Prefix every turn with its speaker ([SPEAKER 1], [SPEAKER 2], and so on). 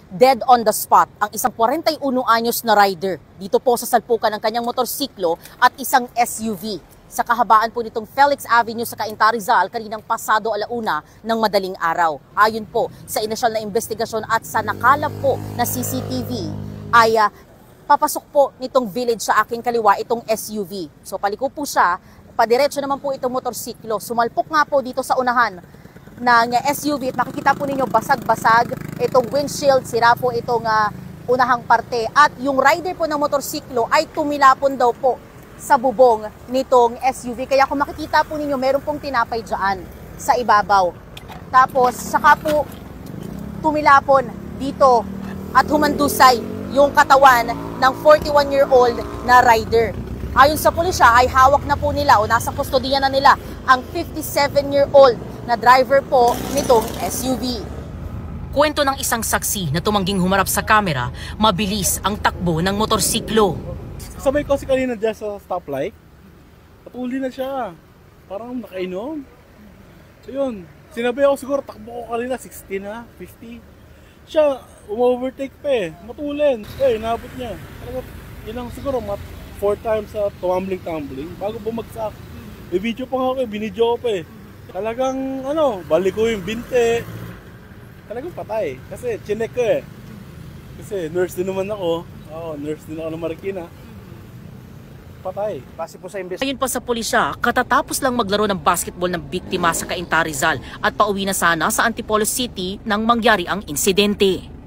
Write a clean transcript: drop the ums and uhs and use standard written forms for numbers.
[SPEAKER 1] Dead on the spot ang isang 41 anyos na rider dito po sa salpukan ng kanyang motorsiklo at isang SUV sa kahabaan po nitong Felix Avenue sa Cainta, Rizal kaninang pasado alauna ng madaling araw. Ayon po sa inisyal na investigasyon at sa nakalap po na CCTV ay papasok po nitong village sa aking kaliwa itong SUV. So paliko po siya, padiretso naman po itong motorsiklo. Sumalpok nga po dito sa unahan ng SUV at makikita po ninyo basag-basag itong windshield, sira po itong unahang parte at yung rider po ng motorsiklo ay tumilapon daw po sa bubong nitong SUV. Kaya kung makikita po ninyo meron pong tinapay dyan sa ibabaw. Tapos saka po tumilapon dito at humandusay yung katawan ng 41-year-old na rider. Ayon sa pulisya ay hawak na po nila o nasa kustodiya na nila ang 57-year-old na driver po nitong SUV. Kwento ng isang saksi na tumangging humarap sa kamera, mabilis ang takbo ng motorsiklo.
[SPEAKER 2] Sabay ko si kanina dyan sa stoplight, patuli na siya, parang nakainom. So yun, sinabay ako siguro, takbo ko kanina, 60 na, 50. Siya, umovertake pa eh, matulin. Nabot niya. Talaga, yun lang siguro, 4 times sa tumbling-tumbling, bago bumagsak. May video pa nga ako, binidyo ko pa eh. Talagang balik ko yung binte. Talagang patay. Kasi chinek ko eh. Kasi nurse din naman ako. Nurse din ako ng Marikina. Patay. Base po sa
[SPEAKER 1] Ayon pa sa pulisya, katatapos lang maglaro ng basketball ng biktima sa Cainta, Rizal at pauwi na sana sa Antipolo City nang mangyari ang insidente.